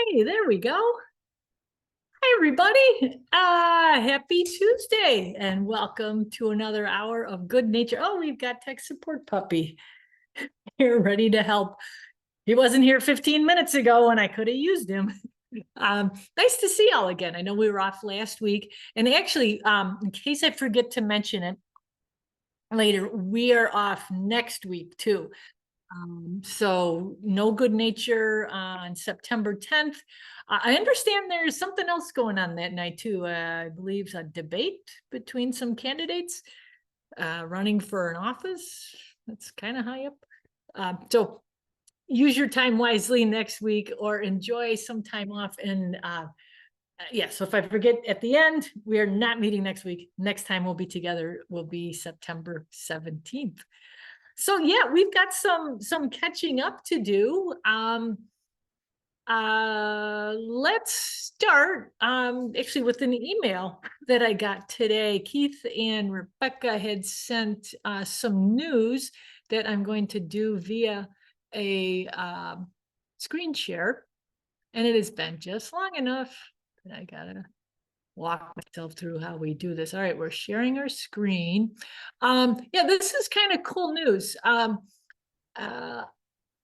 Hey, there we go. Hi, everybody. Happy Tuesday and welcome to another hour of good nature. Oh, we've got tech support puppy here ready to help. He wasn't here 15 minutes ago and I could have used him. Nice to see y'all again. I know we were off last week, and actually, in case I forget to mention it later, we are off next week too. So no good nature on September 10th. I understand there's something else going on that night too. I believe a debate between some candidates running for an office. That's kind of high up. So use your time wisely next week or enjoy some time off. And yeah, so if I forget at the end, we are not meeting next week. Next time we'll be together will be September 17th. So yeah, we've got some catching up to do. Let's start actually with an email that I got today. Keith and Rebecca had sent some news that I'm going to do via a screen share, and it has been just long enough that I gotta walk myself through how we do this. All right, we're sharing our screen. Yeah, this is kind of cool news. Uh,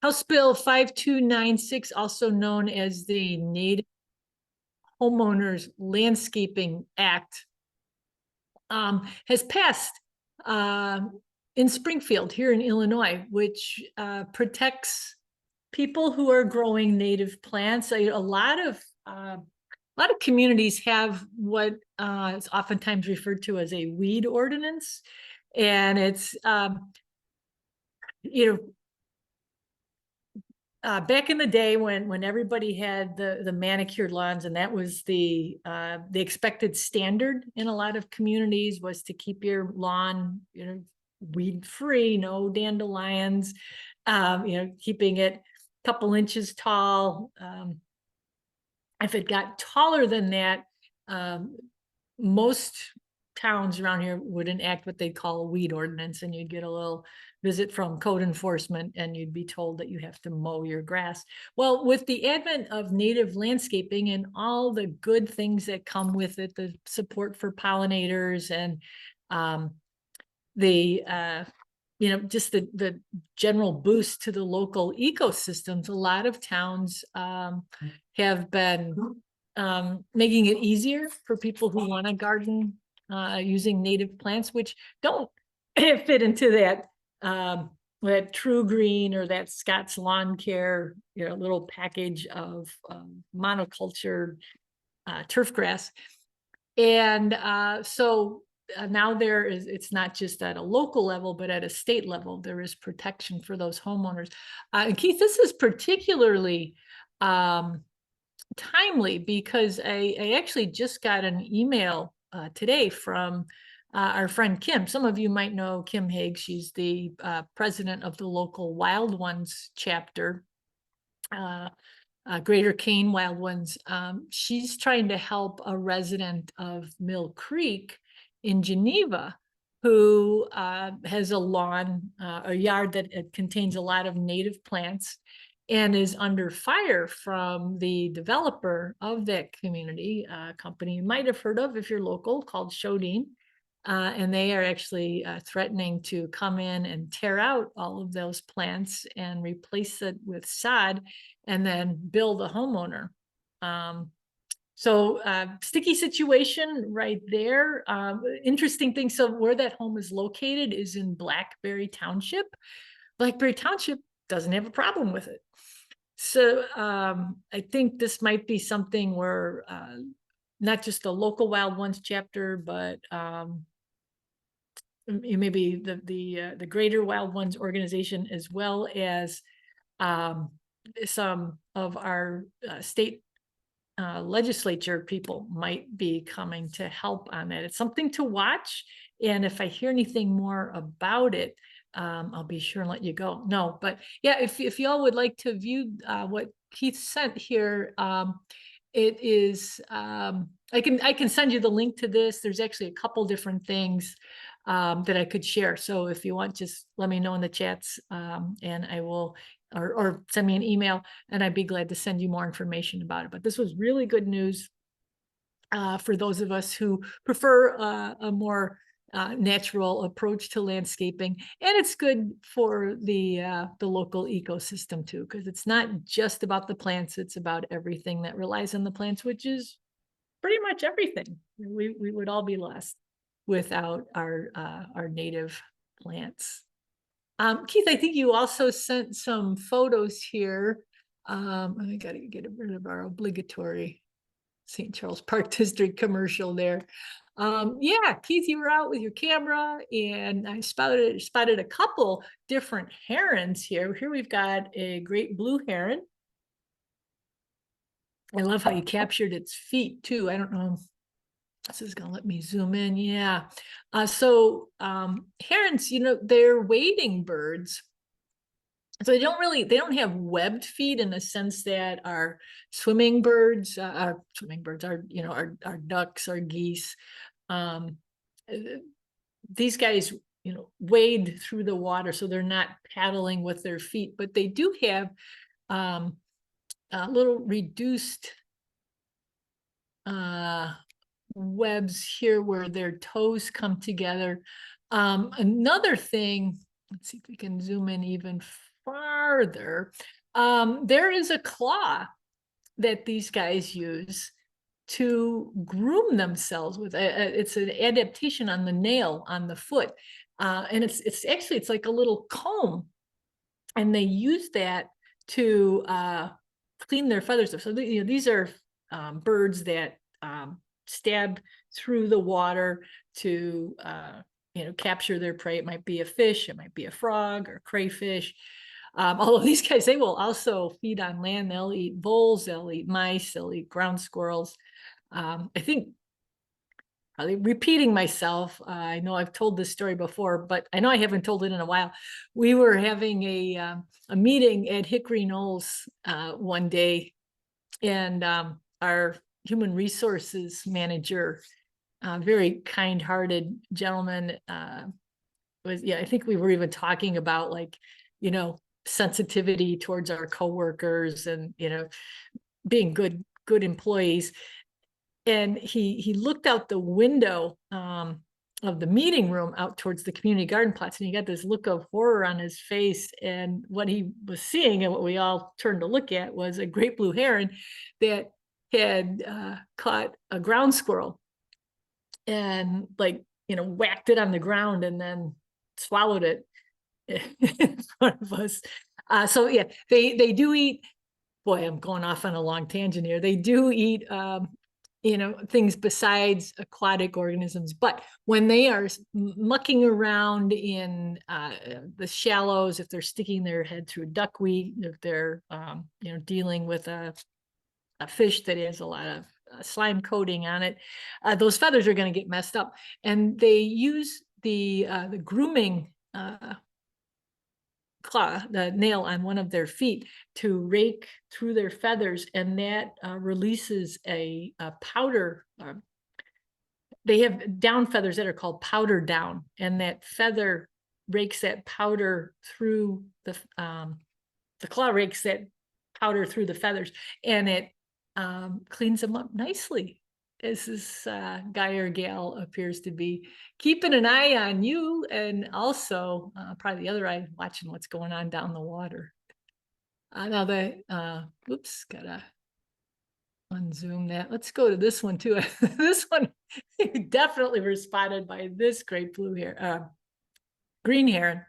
House Bill 5296, also known as the Native Homeowners Landscaping Act, has passed in Springfield here in Illinois, which protects people who are growing native plants. A lot of communities have what is oftentimes referred to as a weed ordinance, and it's you know, back in the day when everybody had the manicured lawns, and that was the expected standard in a lot of communities, was to keep your lawn weed free, no dandelions, keeping it a couple inches tall. If it got taller than that, most towns around here would enact what they call a weed ordinance, and you'd get a little visit from code enforcement and you'd be told that you have to mow your grass. Well, with the advent of native landscaping and all the good things that come with it, the support for pollinators and just the general boost to the local ecosystems, a lot of towns have been making it easier for people who want to garden using native plants, which don't fit into that True Green or that Scott's Lawn Care, little package of monoculture turf grass. And so now it's not just at a local level, but at a state level, there is protection for those homeowners. And Keith, this is particularly timely because I actually just got an email today from our friend Kim. Some of you might know Kim Haig. She's the president of the local Wild Ones chapter, Greater Kane Wild Ones. She's trying to help a resident of Mill Creek in Geneva who has a lawn, a yard that contains a lot of native plants and is under fire from the developer of that community, company you might have heard of if you're local, called Shodine. And they are actually threatening to come in and tear out all of those plants and replace it with sod and then bill the homeowner. So sticky situation right there. Interesting thing. So where that home is located is in Blackberry Township. Blackberry Township doesn't have a problem with it. So I think this might be something where not just the local Wild Ones chapter, but maybe the Greater Wild Ones organization, as well as some of our state legislature people might be coming to help on that. It's something to watch. And if I hear anything more about it, I'll be sure and let you go. No, but yeah, if y'all would like to view what Keith sent here, it is, I can send you the link to this. There's actually a couple different things that I could share. So if you want, just let me know in the chats, and I will or send me an email, and I'd be glad to send you more information about it. But this was really good news for those of us who prefer a more natural approach to landscaping, and it's good for the local ecosystem too, because it's not just about the plants; it's about everything that relies on the plants, which is pretty much everything. We would all be lost without our native plants. Keith, I think you also sent some photos here. I got to get rid of our obligatory St. Charles Park District commercial there. Yeah, Keith, you were out with your camera, and I spotted a couple different herons here. Here we've got a great blue heron. I love how you captured its feet too. I don't know. This is gonna let me zoom in. Yeah. Herons, they're wading birds. So they don't have webbed feet in the sense that our swimming birds, our ducks, our geese, um, these guys, wade through the water, so they're not paddling with their feet, but they do have a little reduced webs here where their toes come together. Another thing, let's see if we can zoom in even farther. There is a claw that these guys use to groom themselves with. It's an adaptation on the nail on the foot, and it's like a little comb, and they use that to clean their feathers up. So these are birds that stab through the water to capture their prey. It might be a fish, it might be a frog or crayfish. All of these guys, they will also feed on land. They'll eat voles, they'll eat mice, they'll eat ground squirrels. I think, probably repeating myself, I know I've told this story before, but I know I haven't told it in a while. We were having a meeting at Hickory Knolls one day, and our human resources manager, very kind-hearted gentleman, I think we were even talking about sensitivity towards our coworkers and being good employees. And he looked out the window of the meeting room out towards the community garden plots, and he got this look of horror on his face. And what he was seeing, and what we all turned to look at, was a great blue heron that had caught a ground squirrel and whacked it on the ground and then swallowed it in front of us. So yeah, they do eat. Boy, I'm going off on a long tangent here. They do eat things besides aquatic organisms, but when they are mucking around in the shallows, if they're sticking their head through duckweed, if they're dealing with a fish that has a lot of slime coating on it, those feathers are going to get messed up. And they use the grooming claw, the nail on one of their feet, to rake through their feathers, and that releases a powder. They have down feathers that are called powder down, and that feather rakes that powder through the claw rakes that powder through the feathers, and it cleans them up nicely. As this guy or gal appears to be keeping an eye on you, and also probably the other eye watching what's going on down the water. Now oops, gotta unzoom that. Let's go to this one too. This one definitely was spotted by this great green heron.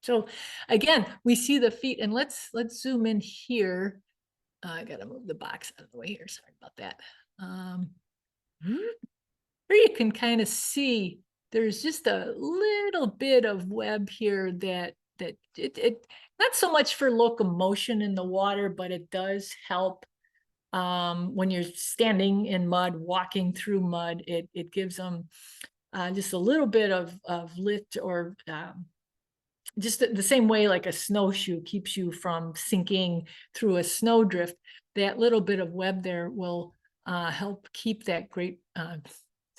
So again, we see the feet, and let's zoom in here. I gotta move the box out of the way here. Sorry about that. Here you can kind of see there's just a little bit of web here that it not so much for locomotion in the water, but it does help when you're standing in mud, walking through mud. It gives them just a little bit of lift, or just the same way like a snowshoe keeps you from sinking through a snowdrift. That little bit of web there will help keep that great, said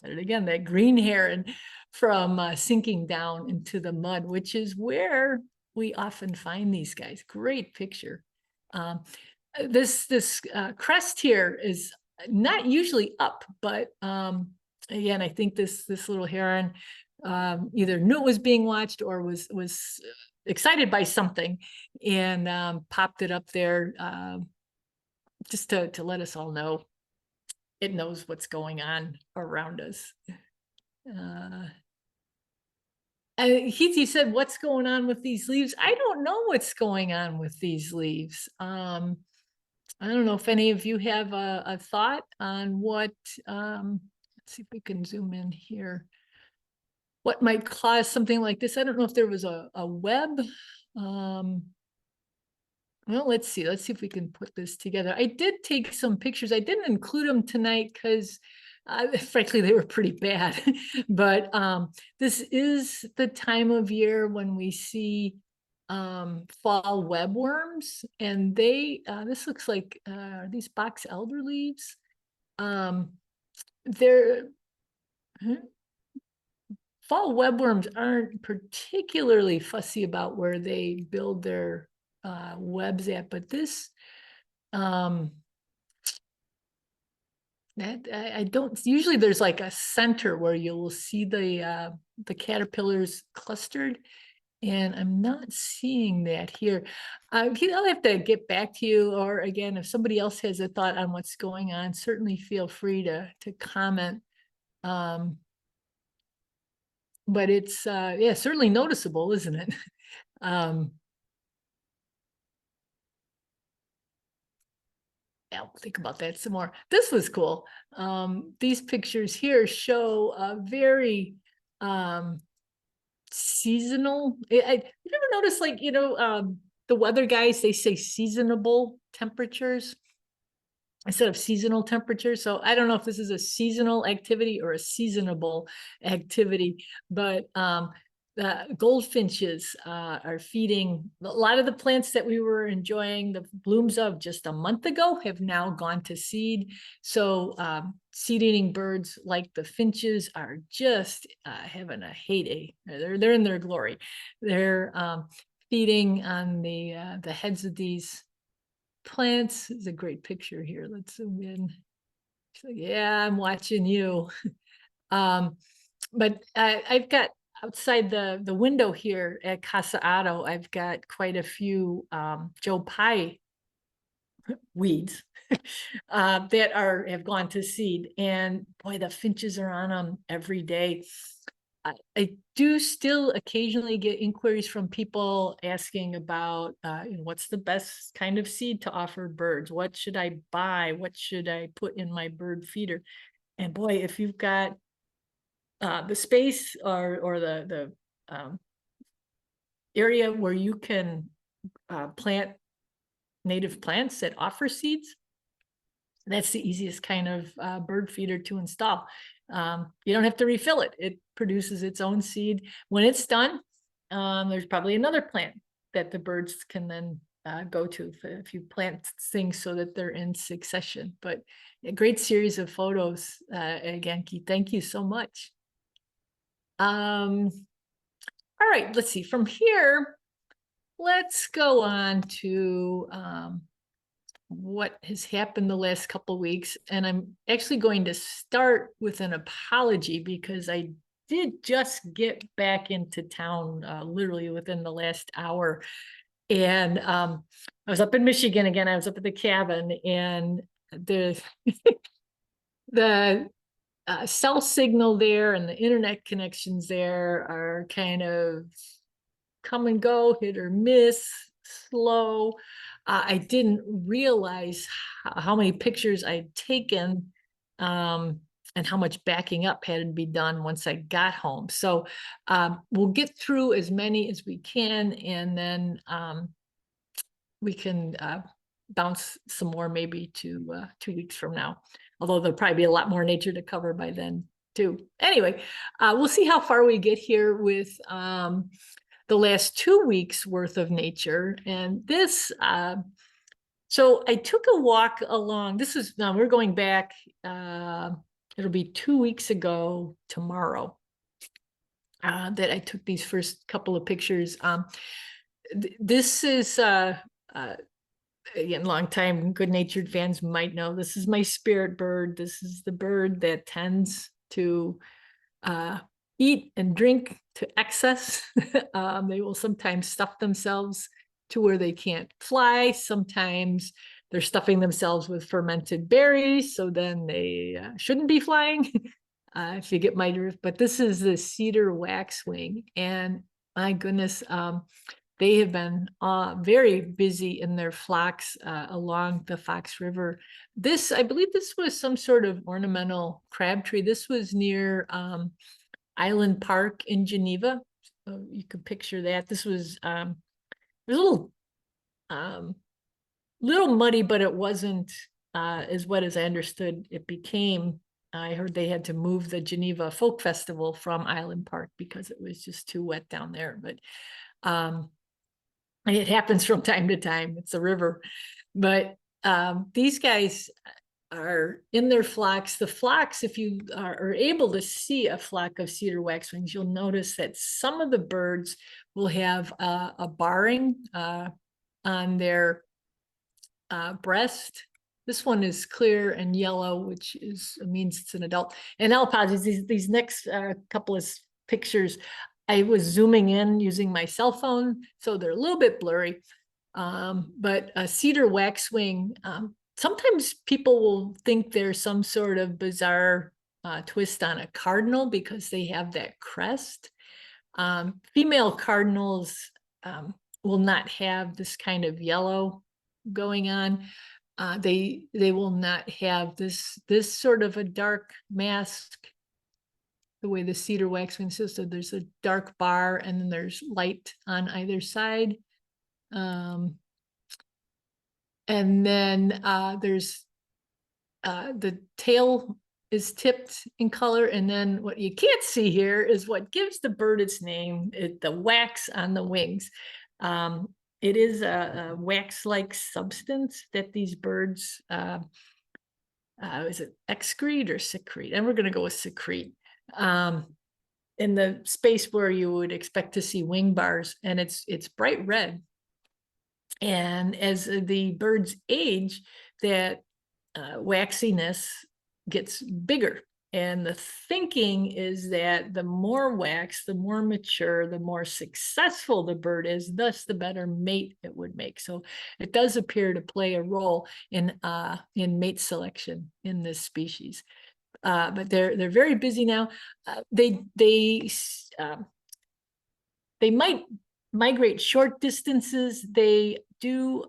it again, that green heron from sinking down into the mud, which is where we often find these guys. Great picture. This crest here is not usually up, but again, I think this little heron either knew it was being watched or was excited by something and popped it up there just to let us all know it knows what's going on around us. Heath, you said, what's going on with these leaves? I don't know what's going on with these leaves. I don't know if any of you have a thought on what, let's see if we can zoom in here. What might cause something like this? I don't know if there was a web. Well, let's see if we can put this together. I did take some pictures. I didn't include them tonight because frankly, they were pretty bad. But this is the time of year when we see fall webworms, and they this looks like these box elder leaves. They're fall webworms aren't particularly fussy about where they build their webs at, but this that I don't usually there's like a center where you'll see the caterpillars clustered, and I'm not seeing that here. I'll have to get back to you, or again, if somebody else has a thought on what's going on, certainly feel free to comment. But it's yeah, certainly noticeable, isn't it? Yeah, we'll think about that some more. This was cool. These pictures here show a very seasonal. You ever notice, like, the weather guys, they say seasonable temperatures instead of seasonal temperatures. So I don't know if this is a seasonal activity or a seasonable activity, but the goldfinches are feeding. A lot of the plants that we were enjoying the blooms of just a month ago have now gone to seed. So seed-eating birds like the finches are just having a heyday. They're in their glory. They're feeding on the heads of these plants. Is a great picture here. Let's zoom in. Like, yeah, I'm watching you. But I've got outside the window here at Casa Otto, I've got quite a few Joe Pye weeds that have gone to seed, and boy, the finches are on them every day. I do still occasionally get inquiries from people asking about what's the best kind of seed to offer birds? What should I buy? What should I put in my bird feeder? And boy, if you've got the space or the area where you can plant native plants that offer seeds, that's the easiest kind of bird feeder to install. You don't have to refill it. It produces its own seed. When it's done, there's probably another plant that the birds can then go to if you plant things so that they're in succession. But a great series of photos. Again, Keith, thank you so much. All right, let's see. From here, let's go on to what has happened the last couple of weeks. And I'm actually going to start with an apology because I did just get back into town literally within the last hour. And I was up in Michigan again. I was up at the cabin, and the cell signal there and the internet connections there are kind of come and go, hit or miss, slow. I didn't realize how many pictures I'd taken and how much backing up had to be done once I got home. So we'll get through as many as we can, and then we can bounce some more maybe to 2 weeks from now. Although there'll probably be a lot more nature to cover by then too. Anyway, we'll see how far we get here with the last 2 weeks worth of nature. And this, so I took a walk along, this is, now we're going back, it'll be 2 weeks ago tomorrow that I took these first couple of pictures. This is again, longtime good-natured fans might know this is my spirit bird. This is the bird that tends to eat and drink to excess. They will sometimes stuff themselves to where they can't fly. Sometimes they're stuffing themselves with fermented berries, so then they shouldn't be flying. If you get my drift. But this is the cedar waxwing, and my goodness, they have been very busy in their flocks along the Fox River. This, I believe this was some sort of ornamental crab tree. This was near Island Park in Geneva. So you could picture that. This was a little muddy, but it wasn't as wet as I understood it became. I heard they had to move the Geneva Folk Festival from Island Park because it was just too wet down there. But it happens from time to time. It's a river. But these guys are in their flocks. The flocks, if you are able to see a flock of cedar waxwings, you'll notice that some of the birds will have a barring on their breast. This one is clear and yellow, which means it's an adult. And I'll apologize, these next couple of pictures, I was zooming in using my cell phone, so they're a little bit blurry. But a cedar waxwing, sometimes people will think there's some sort of bizarre twist on a cardinal because they have that crest. Female cardinals will not have this kind of yellow going on. They will not have this sort of a dark mask the way the cedar waxwing is. So there's a dark bar and then there's light on either side. And then there's the tail is tipped in color. And then what you can't see here is what gives the bird its name, the wax on the wings. It is a wax-like substance that these birds, is it excrete or secrete? And we're going to go with secrete. In the space where you would expect to see wing bars, and it's bright red. And as the birds age, that waxiness gets bigger. And the thinking is that the more wax, the more mature, the more successful the bird is, thus the better mate it would make. So it does appear to play a role in mate selection in this species. But they're very busy now. They might migrate short distances. They do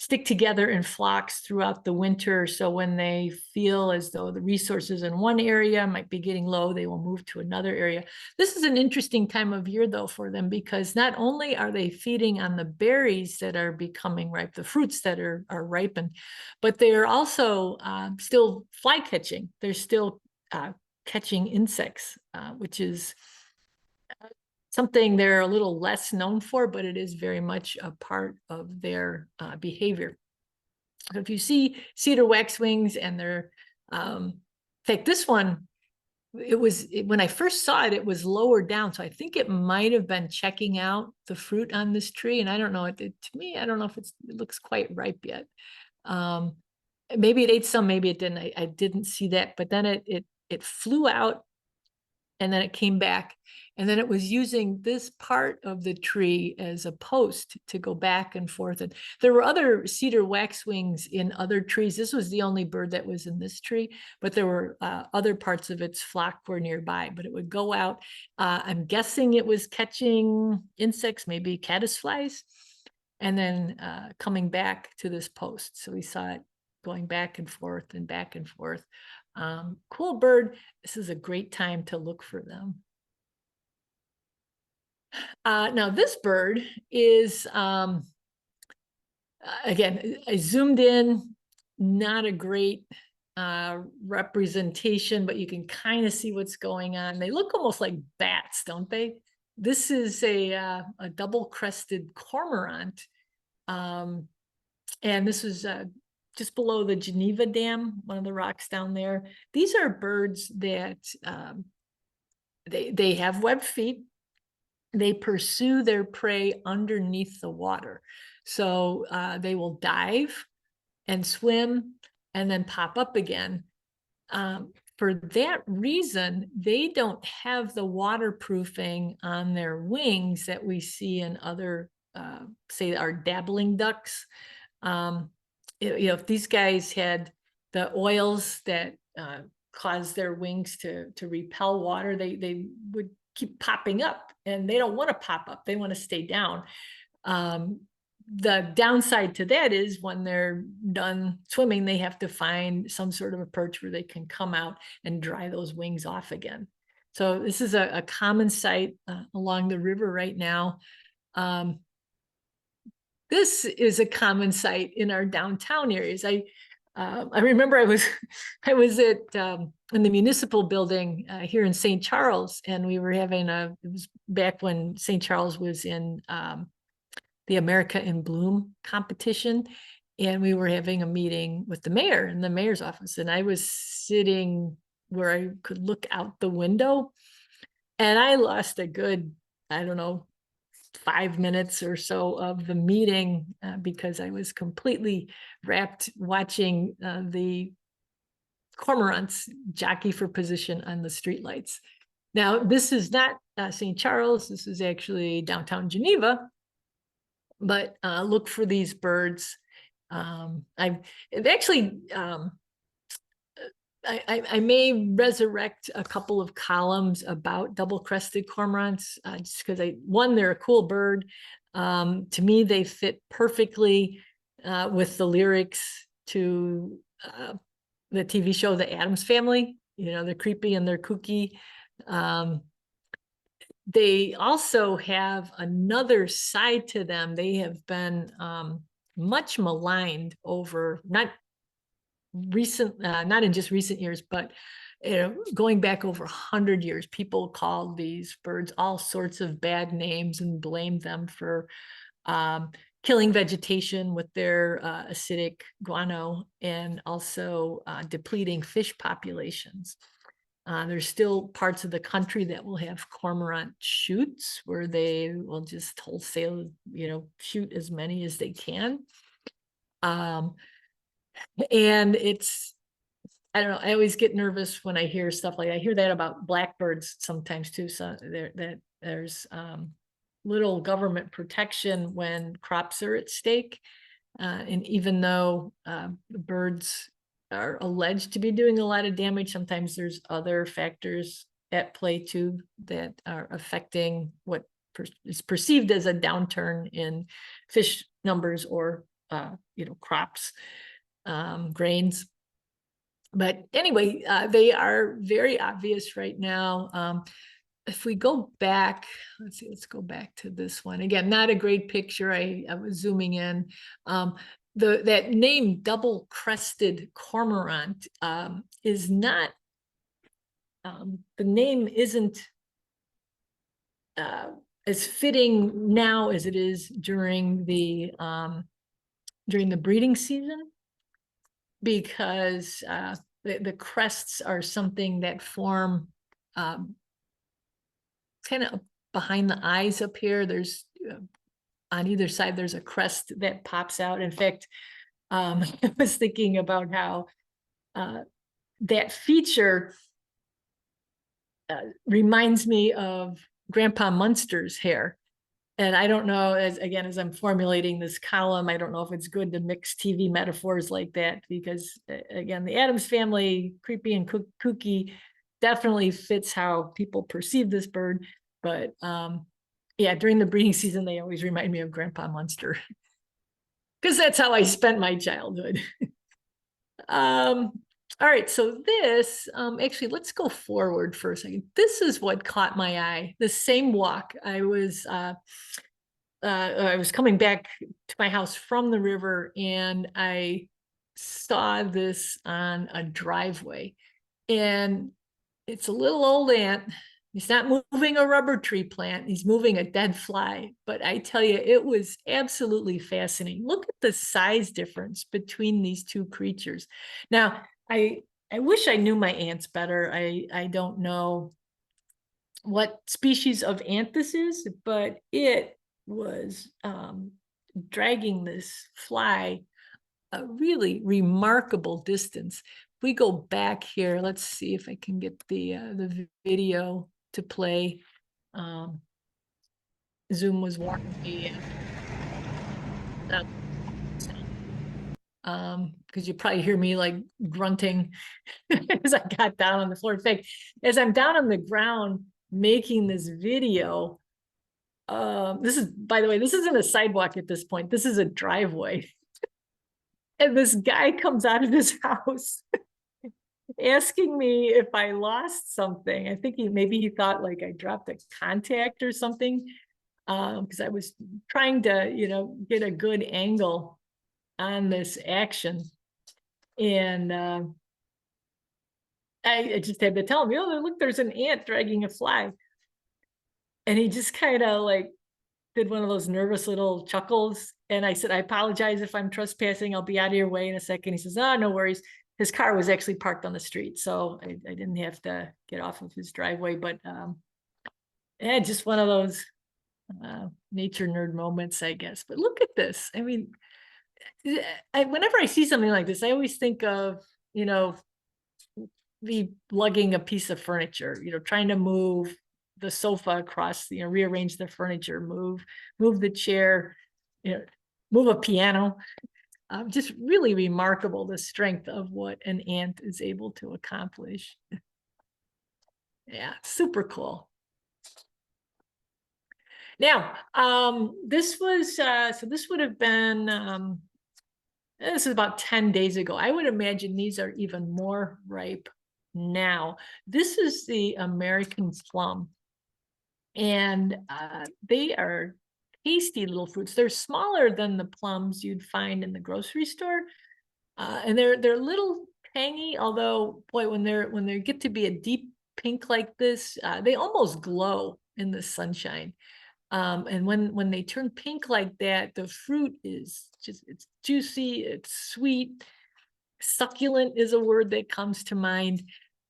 stick together in flocks throughout the winter. So when they feel as though the resources in one area might be getting low, they will move to another area. This is an interesting time of year, though, for them, because not only are they feeding on the berries that are becoming ripe, the fruits that are ripened, but they are also still fly catching. They're still catching insects, which is something they're a little less known for, but it is very much a part of their behavior. So if you see cedar waxwings and they're, in fact, this one, when I first saw it, it was lower down. So I think it might have been checking out the fruit on this tree. And I don't know, to me, I don't know if it looks quite ripe yet. Maybe it ate some, maybe it didn't. I didn't see that, but then it flew out and then it came back. And then it was using this part of the tree as a post to go back and forth. And there were other cedar waxwings in other trees. This was the only bird that was in this tree, but there were other parts of its flock were nearby. But it would go out. I'm guessing it was catching insects, maybe caddisflies, and then coming back to this post. So we saw it going back and forth and back and forth. Cool bird. This is a great time to look for them. Now this bird is, again, I zoomed in, not a great representation, but you can kind of see what's going on. They look almost like bats, don't they? This is a double-crested cormorant. And this is just below the Geneva Dam, one of the rocks down there. These are birds that they have webbed feet. they pursue their prey underneath the water. So they will dive and swim and then pop up again. For that reason, they don't have the waterproofing on their wings that we see in other, say, our dabbling ducks. If these guys had the oils that cause their wings to repel water, they would keep popping up, and they don't want to pop up. They want to stay down. The downside to that is when they're done swimming, they have to find some sort of a perch where they can come out and dry those wings off again. So this is a common sight along the river right now. This is a common sight in our downtown areas. I remember I was at in the municipal building here in St. Charles, and we were having it was back when St. Charles was in the America in Bloom competition, and we were having a meeting with the mayor in the mayor's office, and I was sitting where I could look out the window, and I lost a good, I don't know, 5 minutes or so of the meeting because I was completely wrapped watching the cormorants jockey for position on the streetlights. Now, this is not St. Charles. This is actually downtown Geneva, but look for these birds. I've actually, I may resurrect a couple of columns about double-crested cormorants just because one, they're a cool bird. To me, they fit perfectly with the lyrics to the TV show, The Addams Family. You know, they're creepy and they're kooky. They also have another side to them. They have been much maligned over, not in just recent years, but going back over 100 years. People called these birds all sorts of bad names and blamed them for killing vegetation with their acidic guano, and also depleting fish populations. There's still parts of the country that will have cormorant shoots where they will just wholesale, shoot as many as they can. And it's, I don't know, I always get nervous when I hear stuff like I hear that about blackbirds sometimes too. So there's little government protection when crops are at stake. And even though birds are alleged to be doing a lot of damage, sometimes there's other factors at play too that are affecting what is perceived as a downturn in fish numbers or crops, grains. But anyway, they are very obvious right now. If we go back, let's go back to this one. Again, not a great picture. I was zooming in. That name double-crested cormorant is not, the name isn't as fitting now as it is during the breeding season, because the crests are something that form kind of behind the eyes up here. There's on either side, there's a crest that pops out. In fact, I was thinking about how that feature reminds me of Grandpa Munster's hair. And I don't know, as I'm formulating this column, I don't know if it's good to mix TV metaphors like that, because again, the Addams Family, creepy and kooky, definitely fits how people perceive this bird. But yeah, during the breeding season, they always remind me of Grandpa Munster, because that's how I spent my childhood. All right, so this, actually, let's go forward for a second. This is what caught my eye. The same walk. I was coming back to my house from the river, and I saw this on a driveway. And it's a little old ant. He's not moving a rubber tree plant. He's moving a dead fly. But I tell you, it was absolutely fascinating. Look at the size difference between these two creatures. Now, I wish I knew my ants better. I don't know what species of ant this is, but it was dragging this fly a really remarkable distance. If we go back here, let's see if I can get the video to play. Zoom was warning me. Because you probably hear me like grunting as I got down on the floor. In fact, as I'm down on the ground making this video, this is, by the way, this isn't a sidewalk at this point. This is a driveway. And this guy comes out of his house asking me if I lost something. I think maybe he thought like I dropped a contact or something, because I was trying to, get a good angle on this action. And I just had to tell him, look, there's an ant dragging a fly. And he just kind of like did one of those nervous little chuckles. And I said, I apologize if I'm trespassing. I'll be out of your way in a second. He says, oh, no worries. His car was actually parked on the street, so I didn't have to get off of his driveway. But yeah, just one of those nature nerd moments, I guess. But look at this. I mean, whenever I see something like this, I always think of, me lugging a piece of furniture, trying to move the sofa across, rearrange the furniture, move the chair, move a piano. Just really remarkable, the strength of what an ant is able to accomplish. Yeah, super cool. Now, this was, so this would have been, this is about 10 days ago. I would imagine these are even more ripe now. This is the American plum. And they are tasty little fruits. They're smaller than the plums you'd find in the grocery store. And they're a little tangy, although boy, when they get to be a deep pink like this, they almost glow in the sunshine. And when they turn pink like that, the fruit is it's juicy, it's sweet. Succulent is a word that comes to mind.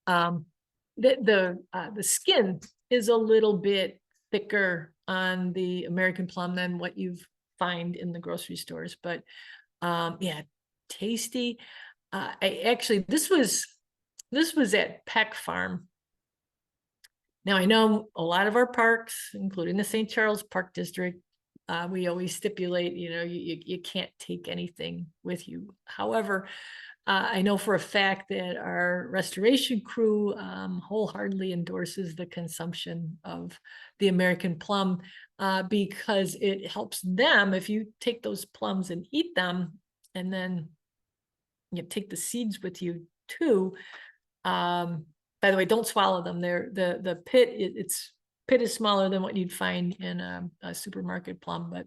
The skin is a little bit thicker on the American plum than what you find in the grocery stores, but yeah, tasty. This was at Peck Farm. Now I know a lot of our parks, including the St. Charles Park District, we always stipulate, you can't take anything with you. However, I know for a fact that our restoration crew wholeheartedly endorses the consumption of the American plum because it helps them. If you take those plums and eat them, and then you take the seeds with you too. By the way, don't swallow them. The pit. Pit is smaller than what you'd find in a supermarket plum, but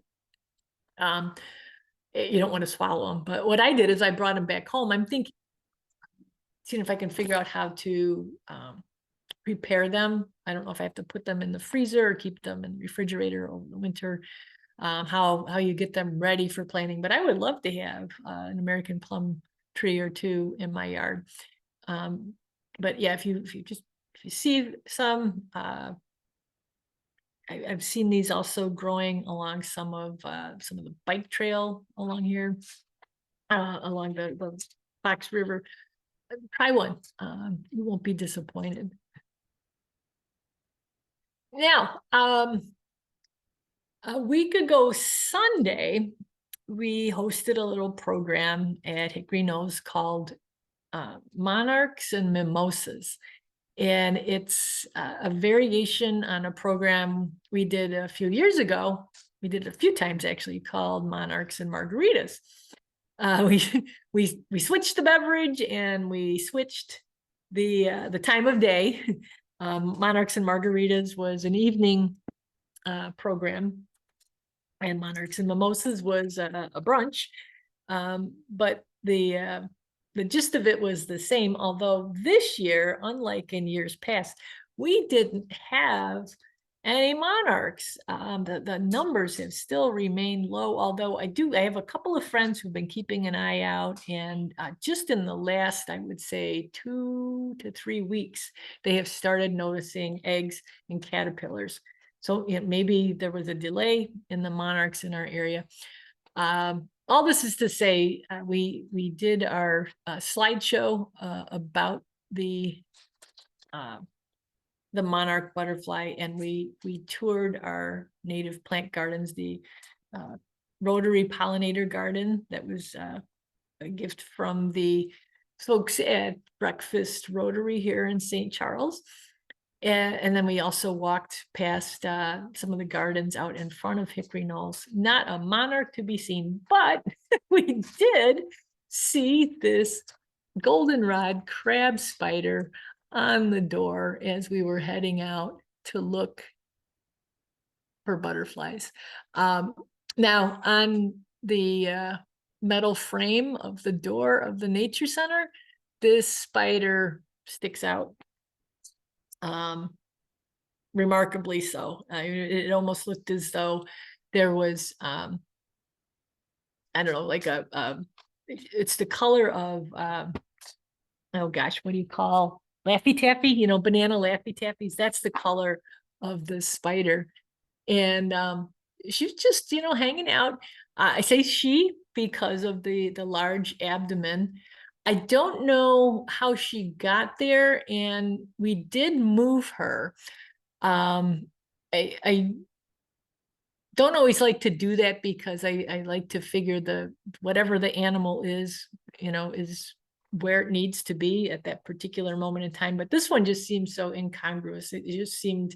you don't want to swallow them. But what I did is I brought them back home. I'm thinking, seeing if I can figure out how to prepare them. I don't know if I have to put them in the freezer or keep them in the refrigerator over the winter, how you get them ready for planting. But I would love to have an American plum tree or two in my yard. But yeah, if you see some, I've seen these also growing along some of the bike trail along here, along the Fox River. Try one. You won't be disappointed. Now, a week ago Sunday, we hosted a little program at Hickory Nose called Monarchs and Mimosas. And it's a variation on a program we did a few years ago. We did it a few times actually, called Monarchs and Margaritas. We switched the beverage and we switched the time of day. Monarchs and Margaritas was an evening program, and Monarchs and Mimosas was a brunch. But the gist of it was the same, although this year, unlike in years past, we didn't have any monarchs. The numbers have still remained low, although I have a couple of friends who've been keeping an eye out, and just in the last, I would say 2 to 3 weeks, they have started noticing eggs and caterpillars. So maybe there was a delay in the monarchs in our area. All this is to say, we did our slideshow about the monarch butterfly, and we toured our native plant gardens, the rotary pollinator garden that was a gift from the folks at Breakfast Rotary here in St. Charles. And then we also walked past some of the gardens out in front of Hickory Knolls. Not a monarch to be seen, but we did see this goldenrod crab spider on the door as we were heading out to look for butterflies. Now, on the metal frame of the door of the nature center, this spider sticks out. Remarkably so. It almost looked as though there was, I don't know, like it's the color of, oh gosh, what do you call Laffy Taffy? Banana Laffy Taffies. That's the color of the spider. And she's just, hanging out. I say she because of the large abdomen. I don't know how she got there, and we did move her. I don't always like to do that because I like to figure whatever the animal is, is where it needs to be at that particular moment in time. But this one just seemed so incongruous. It just seemed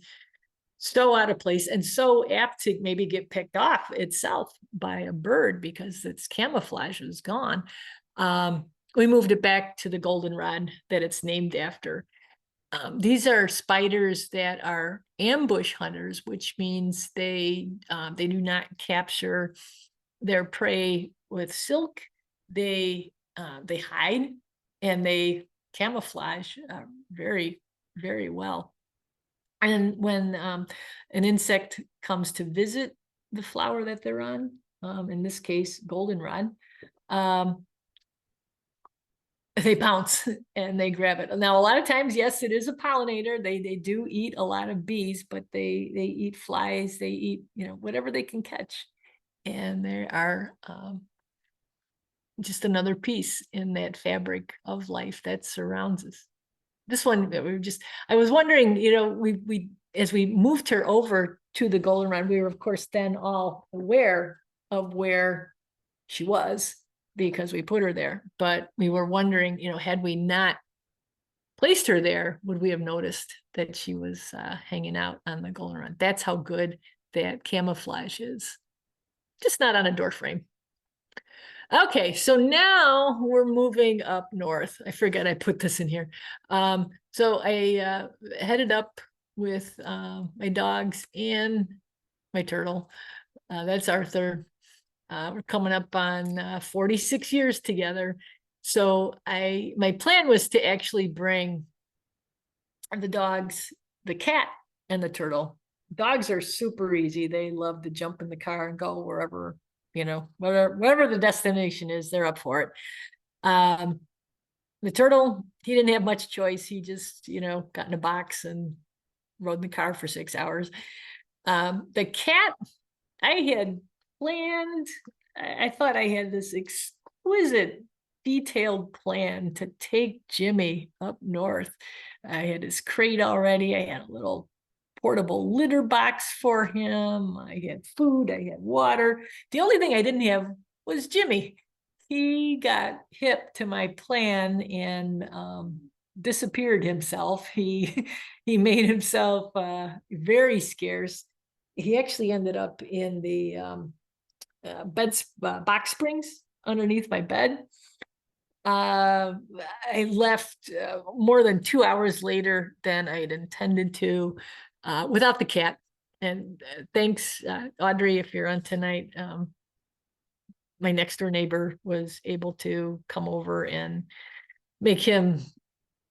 so out of place and so apt to maybe get picked off itself by a bird because its camouflage is gone. We moved it back to the goldenrod that it's named after. These are spiders that are ambush hunters, which means they do not capture their prey with silk. They hide and they camouflage very, very well. And when an insect comes to visit the flower that they're on, in this case, goldenrod, they pounce and they grab it. Now, a lot of times, yes, it is a pollinator. They do eat a lot of bees, but they eat flies. They eat, whatever they can catch. And they are just another piece in that fabric of life that surrounds us. This one, I was wondering, we as we moved her over to the goldenrod, we were of course then all aware of where she was because we put her there. But we were wondering, had we not placed her there, would we have noticed that she was hanging out on the goldenrod? That's how good that camouflage is. Just not on a door frame. Okay, so now we're moving up north. I forget I put this in here. So I headed up with my dogs and my turtle. That's Arthur. We're coming up on 46 years together. So my plan was to actually bring the dogs, the cat and the turtle. Dogs are super easy. They love to jump in the car and go wherever, wherever the destination is, they're up for it. The turtle, he didn't have much choice. He just, got in a box and rode in the car for 6 hours. The cat, I had planned, I thought I had this exquisite detailed plan to take Jimmy up north. I had his crate already. I had a little portable litter box for him. I had food, I had water. The only thing I didn't have was Jimmy. He got hip to my plan and disappeared himself. He made himself very scarce. He actually ended up in the box springs underneath my bed. I left more than 2 hours later than I had intended to, without the cat. And thanks, Audrey, if you're on tonight. My next door neighbor was able to come over and make him.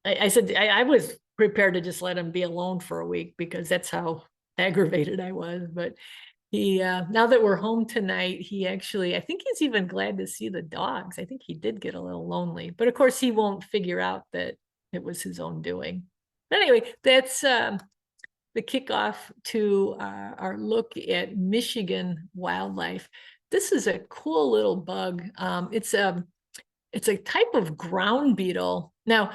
I said I was prepared to just let him be alone for a week because that's how aggravated I was, but he, now that we're home tonight, he actually, I think he's even glad to see the dogs. I think he did get a little lonely, but of course he won't figure out that it was his own doing. But anyway, that's the kickoff to our look at Michigan wildlife. This is a cool little bug. It's a type of ground beetle. Now,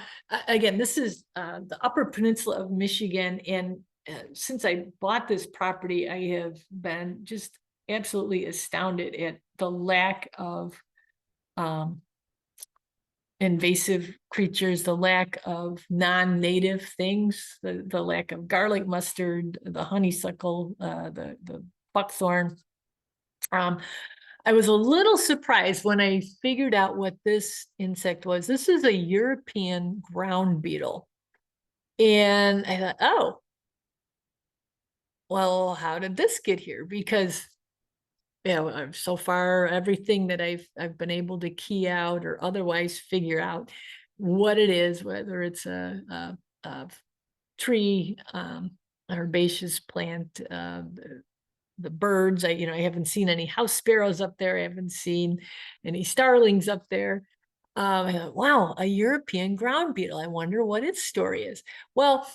again, this is the Upper Peninsula of Michigan, and since I bought this property, I have been just absolutely astounded at the lack of invasive creatures, the lack of non-native things, the lack of garlic mustard, the honeysuckle, the buckthorn. I was a little surprised when I figured out what this insect was. This is a European ground beetle. And I thought, oh, well, how did this get here? Because so far everything that I've been able to key out or otherwise figure out what it is, whether it's a tree, herbaceous plant, the birds. I haven't seen any house sparrows up there. I haven't seen any starlings up there. I thought, wow, a European ground beetle. I wonder what its story is. Well,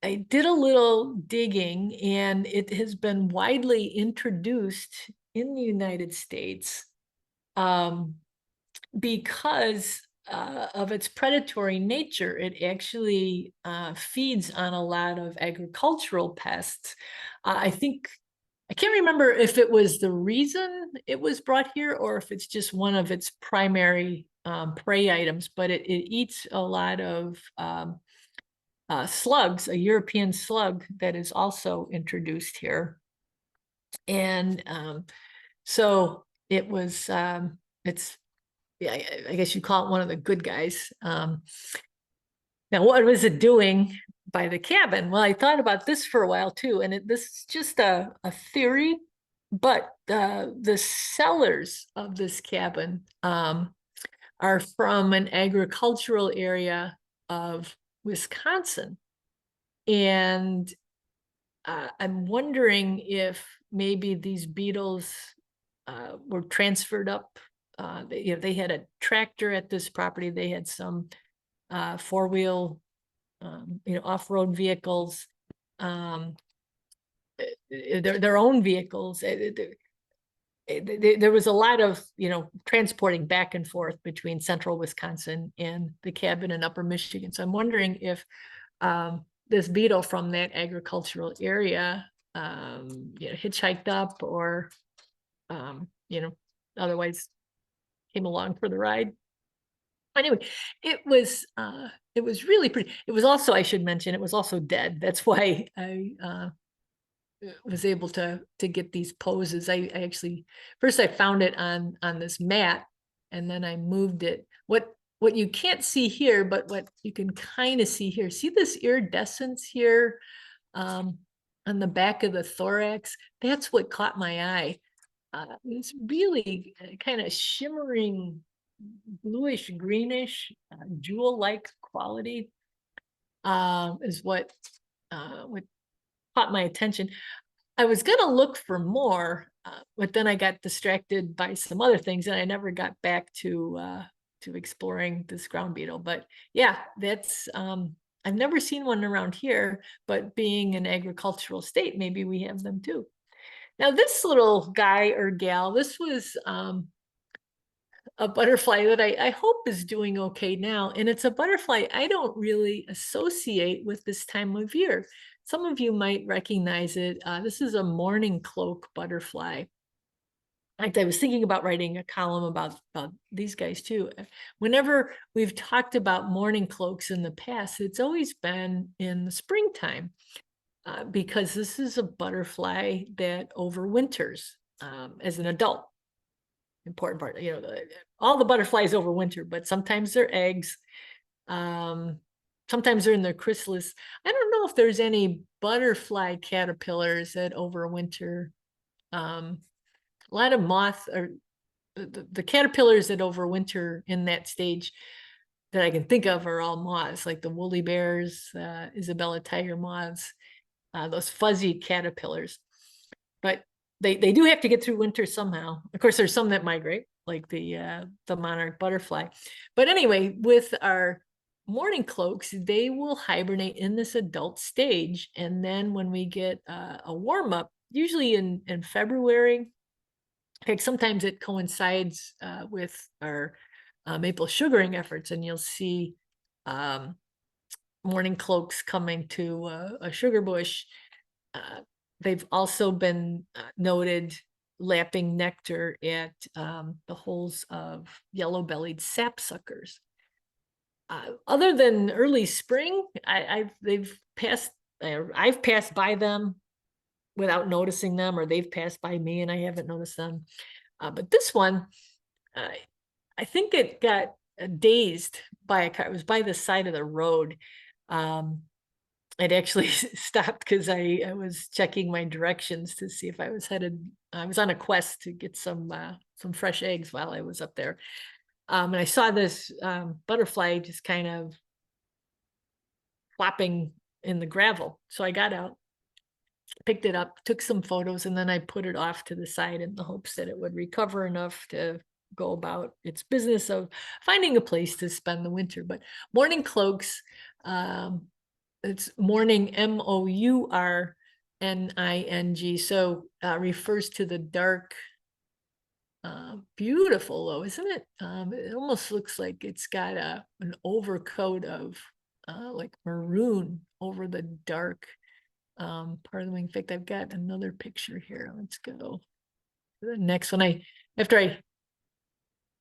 I did a little digging, and it has been widely introduced in the United States because of its predatory nature. It actually feeds on a lot of agricultural pests. I can't remember if it was the reason it was brought here or if it's just one of its primary prey items, but it eats a lot of slugs, a European slug that is also introduced here. And so it was, it's, yeah, I guess you call it one of the good guys. Now, what was it doing by the cabin? Well, I thought about this for a while too, and this is just a theory, but the sellers of this cabin are from an agricultural area of Wisconsin. And I'm wondering if maybe these beetles were transferred up. They had a tractor at this property. They had some four-wheel, off-road vehicles, their own vehicles. There was a lot of, transporting back and forth between central Wisconsin and the cabin in Upper Michigan. So I'm wondering if this beetle from that agricultural area, hitchhiked up or, otherwise came along for the ride. Anyway, it was really pretty. It was also, I should mention, it was also dead. That's why I was able to get these poses. I actually, first I found it on this mat, and then I moved it. What you can't see here, but what you can kind of see here, see this iridescence here on the back of the thorax? That's what caught my eye. It's really kind of shimmering, bluish, greenish, jewel-like quality is what caught my attention. I was gonna look for more, but then I got distracted by some other things, and I never got back to exploring this ground beetle. But yeah, that's I've never seen one around here, but being an agricultural state, maybe we have them too. Now, this little guy or gal, this was a butterfly that I hope is doing okay now. And it's a butterfly I don't really associate with this time of year. Some of you might recognize it. This is a mourning cloak butterfly. In fact, I was thinking about writing a column about these guys too. Whenever we've talked about mourning cloaks in the past, it's always been in the springtime because this is a butterfly that overwinters as an adult. Important part, all the butterflies overwinter, but sometimes they're eggs. Sometimes they're in their chrysalis. I don't know if there's any butterfly caterpillars that overwinter. A lot of moth or the caterpillars that overwinter in that stage that I can think of are all moths, like the woolly bears, Isabella tiger moths. those fuzzy caterpillars. But they do have to get through winter somehow. Of course, there's some that migrate, like the monarch butterfly. But anyway, with our mourning cloaks, they will hibernate in this adult stage. And then when we get a warm up, usually in February, in fact, sometimes it coincides with our maple sugaring efforts, and you'll see mourning cloaks coming to a sugar bush. They've also been noted lapping nectar at the holes of yellow-bellied sapsuckers. Other than early spring, I've passed by them without noticing them, or they've passed by me and I haven't noticed them. But this one, I think it got dazed by a car. It was by the side of the road. It actually stopped because I was checking my directions to see if I was headed. I was on a quest to get some fresh eggs while I was up there. And I saw this butterfly just kind of flopping in the gravel. So I got out, picked it up, took some photos, and then I put it off to the side in the hopes that it would recover enough to go about its business of finding a place to spend the winter. But mourning cloaks, it's mourning, MOURNING, so refers to the dark, beautiful though, isn't it? It almost looks like it's got an overcoat of like maroon over the dark part of the wing. In fact, I've got another picture here. Let's go to the next one. After I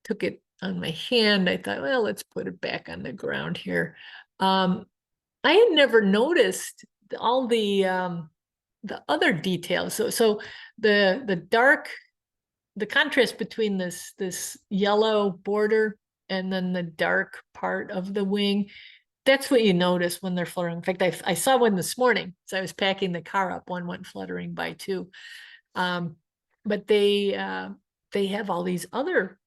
took it on my hand, I thought, well, let's put it back on the ground here. I had never noticed all the other details. So the dark, the contrast between this yellow border and then the dark part of the wing, that's what you notice when they're fluttering. In fact, I saw one this morning. So I was packing the car up. One went fluttering by too. But they have all these other,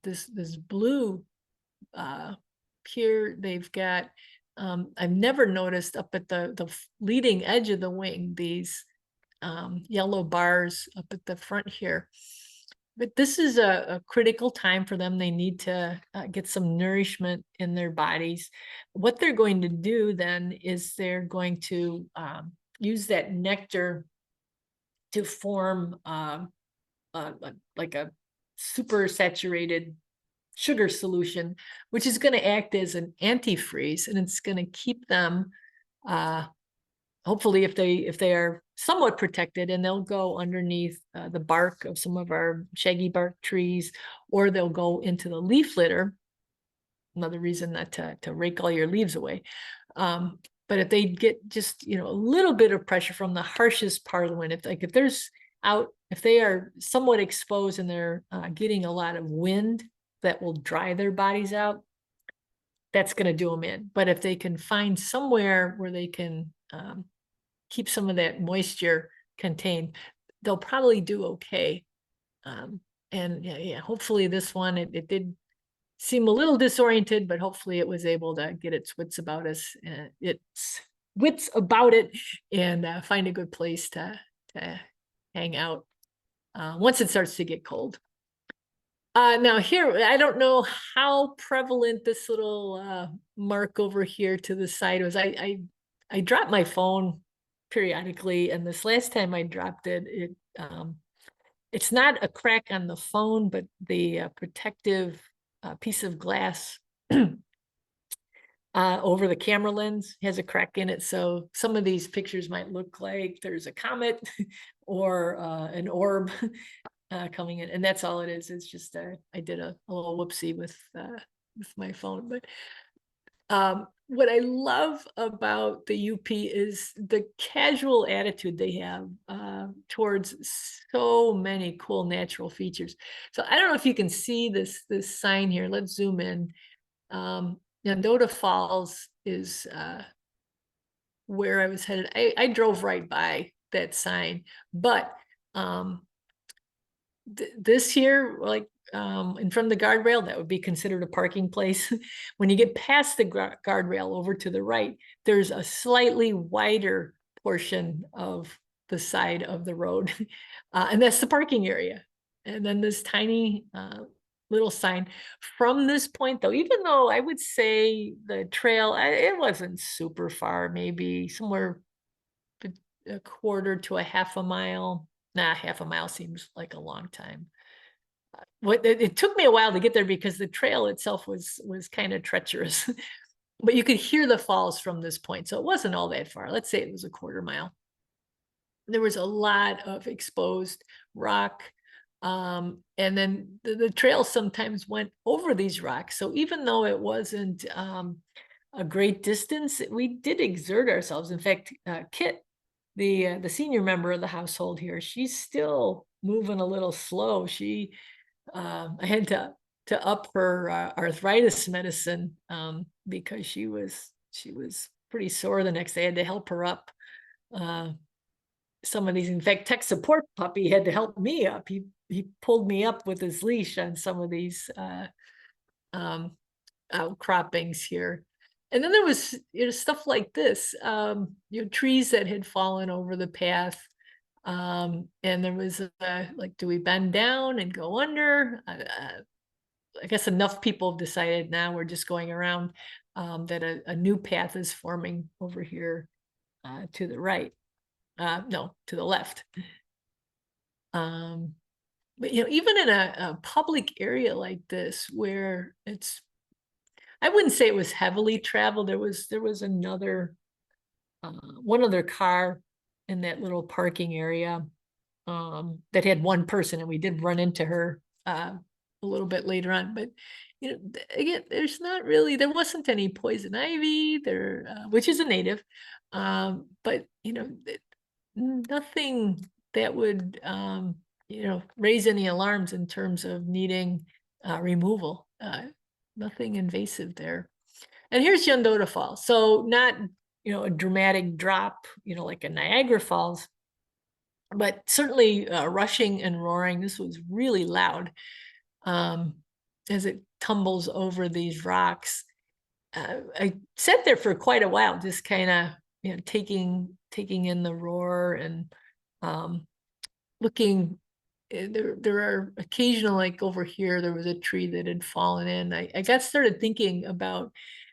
this blue here. They've got, I've never noticed up at the leading edge of the wing, these yellow bars up at the front here. But this is a critical time for them. They need to get some nourishment in their bodies. What they're going to do then is they're going to use that nectar to form like a super saturated sugar solution, which is going to act as an antifreeze, and it's going to keep them, hopefully, if they are somewhat protected, and they'll go underneath the bark of some of our shaggy bark trees, or they'll go into the leaf litter. Another reason not to rake all your leaves away. But if they get just a little bit of pressure from the harshest part of the wind, if they are somewhat exposed and they're getting a lot of wind that will dry their bodies out, that's going to do them in. But if they can find somewhere where they can keep some of that moisture contained, they'll probably do okay. And yeah, hopefully this one, it did seem a little disoriented, but hopefully it was able to get its wits about it and find a good place to hang out once it starts to get cold. Now here, I don't know how prevalent this little mark over here to the side was. I drop my phone periodically, and this last time I dropped it, it's not a crack on the phone, but the protective piece of glass over the camera lens has a crack in it. So some of these pictures might look like there's a comet or an orb coming in, and that's all it is. It's just I did a little whoopsie with my phone. But what I love about the UP is the casual attitude they have towards so many cool natural features. So I don't know if you can see this sign here. Let's zoom in. Nandota Falls is where I was headed. I drove right by that sign, but this here, like in front of the guardrail, that would be considered a parking place. When you get past the guardrail over to the right, there's a slightly wider portion of the side of the road. And that's the parking area. And then this tiny little sign. From this point, though, even though I would say the trail, it wasn't super far, maybe somewhere a quarter to a half a mile. Nah, half a mile seems like a long time. It took me a while to get there because the trail itself was kind of treacherous. But you could hear the falls from this point, so it wasn't all that far. Let's say it was a quarter mile. There was a lot of exposed rock, and then the trail sometimes went over these rocks. So even though it wasn't a great distance, we did exert ourselves. In fact, Kit, the senior member of the household here, she's still moving a little slow. I had to up her arthritis medicine because she was pretty sore the next day. I had to help her up some of these. In fact, tech support puppy had to help me up. He pulled me up with his leash on some of these outcroppings here. And then there was stuff like this, trees that had fallen over the path. And there was like, do we bend down and go under? I guess enough people have decided now we're just going around, that a new path is forming over here to the right. No, to the left. But even in a public area like this, where I wouldn't say it was heavily traveled. There was another one other car in that little parking area that had one person, and we did run into her a little bit later on. But again, there wasn't any poison ivy there, which is a native, but nothing that would raise any alarms in terms of needing removal. Nothing invasive there. And here's Yondota Falls. So not a dramatic drop, like a Niagara Falls, but certainly rushing and roaring. This was really loud as it tumbles over these rocks. I sat there for quite a while, just kind of taking in the roar and looking. There are occasional, like over here, there was a tree that had fallen in. I got started thinking about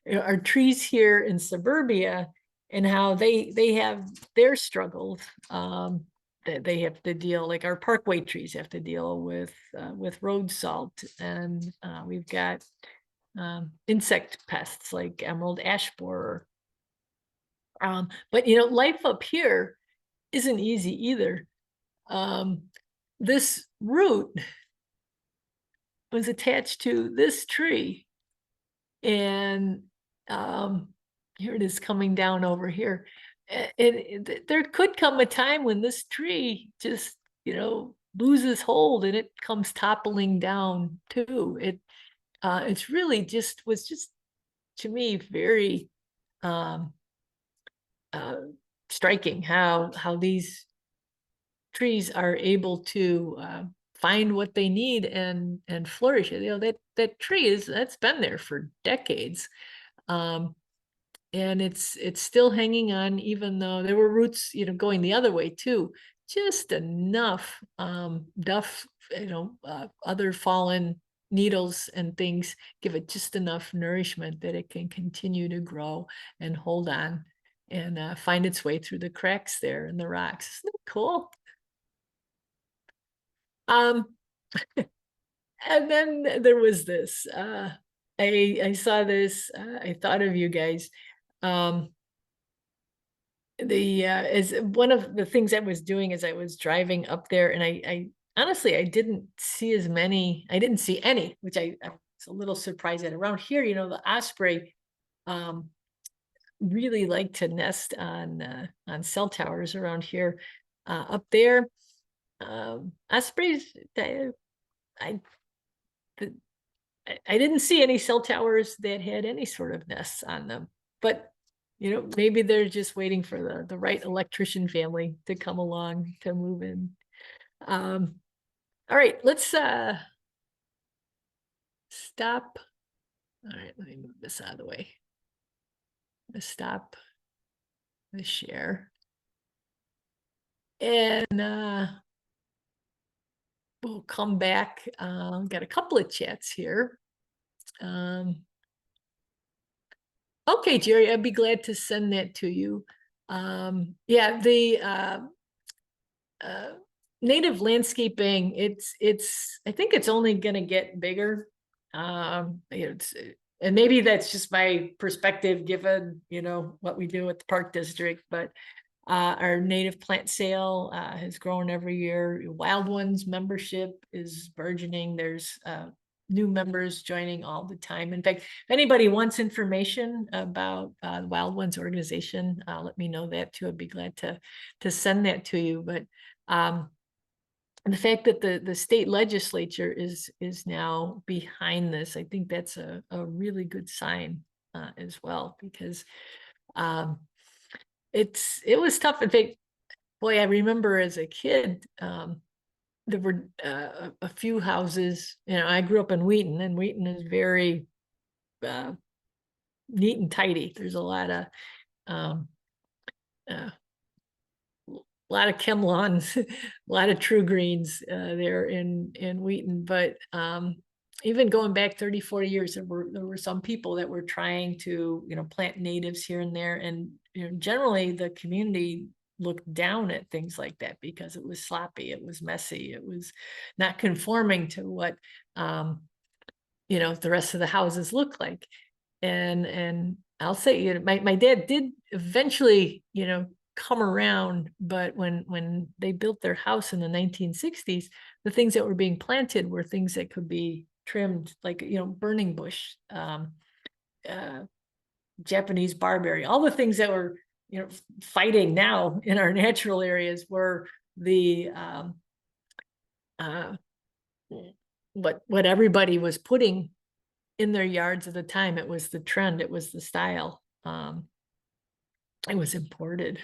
our trees here in suburbia and how they have their struggles that they have to deal, like our parkway trees have to deal with road salt, and we've got insect pests like emerald ash borer. But life up here isn't easy either. This root was attached to this tree, and here it is coming down over here. And there could come a time when this tree just loses hold and it comes toppling down too. It's really was just to me very striking how these trees are able to find what they need and flourish. That tree that's been there for decades, and it's still hanging on, even though there were roots going the other way too. Just enough duff, other fallen needles and things give it just enough nourishment that it can continue to grow and hold on and find its way through the cracks there in the rocks. Isn't that cool? And then there was this. I saw this. I thought of you guys. As one of the things I was doing as I was driving up there, and I honestly I didn't see as many. I didn't see any, which I was a little surprised at. Around here, the osprey really like to nest on cell towers around here. Up there, ospreys. I didn't see any cell towers that had any sort of nests on them, but maybe they're just waiting for the right electrician family to come along to move in. All right, let's stop. All right, let me move this out of the way. Let's stop the share. And we'll come back. Got a couple of chats here. Okay, Jerry, I'd be glad to send that to you. Yeah, the native landscaping, I think it's only going to get bigger. It's, and maybe that's just my perspective given, what we do at the park district, but our native plant sale has grown every year. Wild Ones membership is burgeoning. There's new members joining all the time. In fact, if anybody wants information about the Wild Ones organization, let me know that too. I'd be glad to send that to you. But the fact that the state legislature is now behind this, I think that's a really good sign as well, because it was tough. In fact, boy, I remember as a kid, there were a few houses. I grew up in Wheaton, and Wheaton is very neat and tidy. There's a lot of chem lawns, a lot of true greens there in Wheaton. But even going back 30, 40 years, there were some people that were trying to, plant natives here and there. And, generally the community looked down at things like that because it was sloppy, it was messy, it was not conforming to what, the rest of the houses look like. And I'll say, my dad did eventually, come around, but when they built their house in the 1960s, the things that were being planted were things that could be trimmed, like burning bush, Japanese barberry, all the things that were fighting now in our natural areas were the what everybody was putting in their yards at the time. It was the trend, it was the style. It was imported.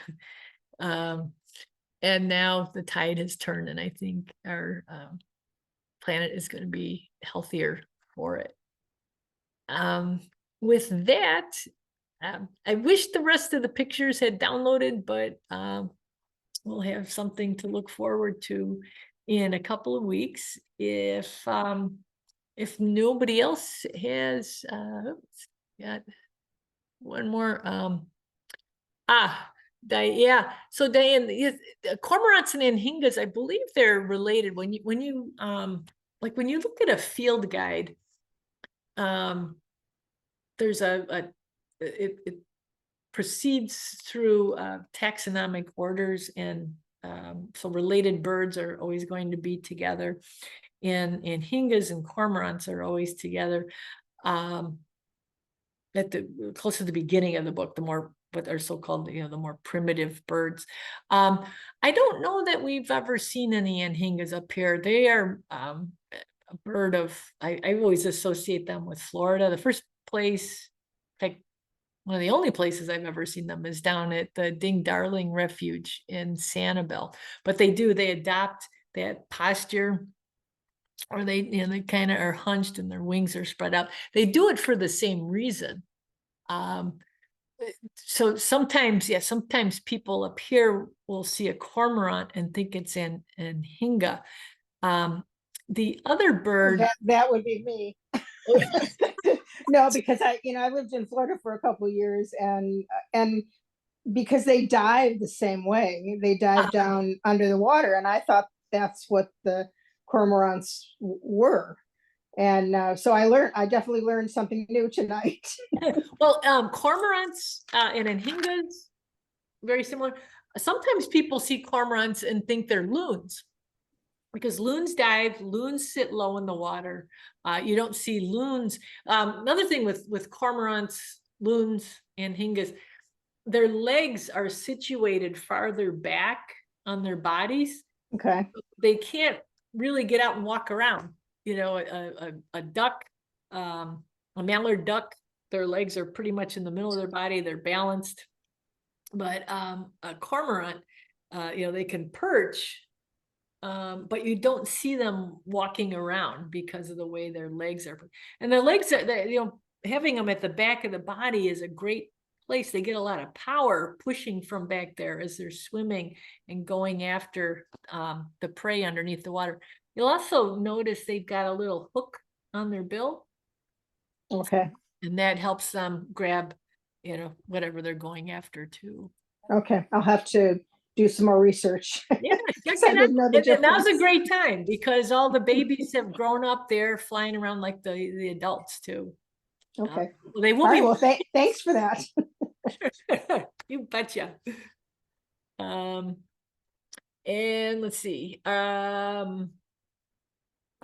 And now the tide has turned, and I think our planet is going to be healthier for it. With that, I wish the rest of the pictures had downloaded, but we'll have something to look forward to in a couple of weeks. If nobody else has, got one more. Yeah. So Diane, cormorants and anhingas, I believe they're related. When you like when you look at a field guide, there's it proceeds through taxonomic orders, and so related birds are always going to be together, and anhingas and cormorants are always together. At the close to the beginning of the book, the more what are so-called, the more primitive birds. I don't know that we've ever seen any anhingas up here. They are a bird of, I always associate them with Florida. The first place, in fact, one of the only places I've ever seen them is down at the Ding Darling Refuge in Sanibel. But they adopt that posture, or they kind of are hunched and their wings are spread out. They do it for the same reason. So sometimes people up here will see a cormorant and think it's an anhinga. The other bird, that would be me. No, because I lived in Florida for a couple of years, and because they dive the same way, they dive down under the water, and I thought that's what the cormorants were. And so I definitely learned something new tonight. Well, cormorants and anhingas, very similar. Sometimes people see cormorants and think they're loons, because loons dive, loons sit low in the water. You don't see loons. Another thing with cormorants, loons, and anhingas, their legs are situated farther back on their bodies. Okay. They can't really get out and walk around. A duck, a mallard duck, their legs are pretty much in the middle of their body. They're balanced. But a cormorant, they can perch, but you don't see them walking around because of the way their legs are. And their legs are, having them at the back of the body is a great place. They get a lot of power pushing from back there as they're swimming and going after the prey underneath the water. You'll also notice they've got a little hook on their bill, Okay. and that helps them grab, you know, whatever they're going after too. Okay. I'll have to do some more research. Yeah, check 'Cause I it out. didn't know the And now's a difference. great time because all the babies have grown up there flying around like the adults too. Okay. Well, they All will right. be. Well, thanks for that. You betcha. And let's see. Are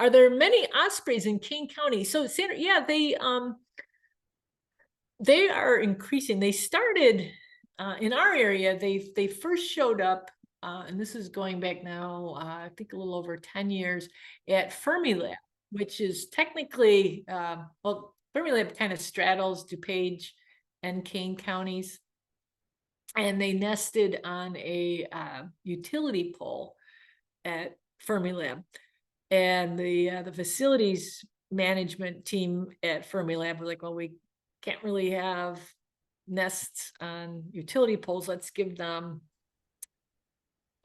there many ospreys in King County? So Sandra, yeah, they are increasing. They started in our area. They first showed up, and this is going back now, I think a little over 10 years at Fermilab, which is technically, well, Fermilab kind of straddles DuPage and Kane counties. And they nested on a utility pole at Fermilab. And the facilities management team at Fermilab were like, well, we can't really have nests on utility poles. Let's give them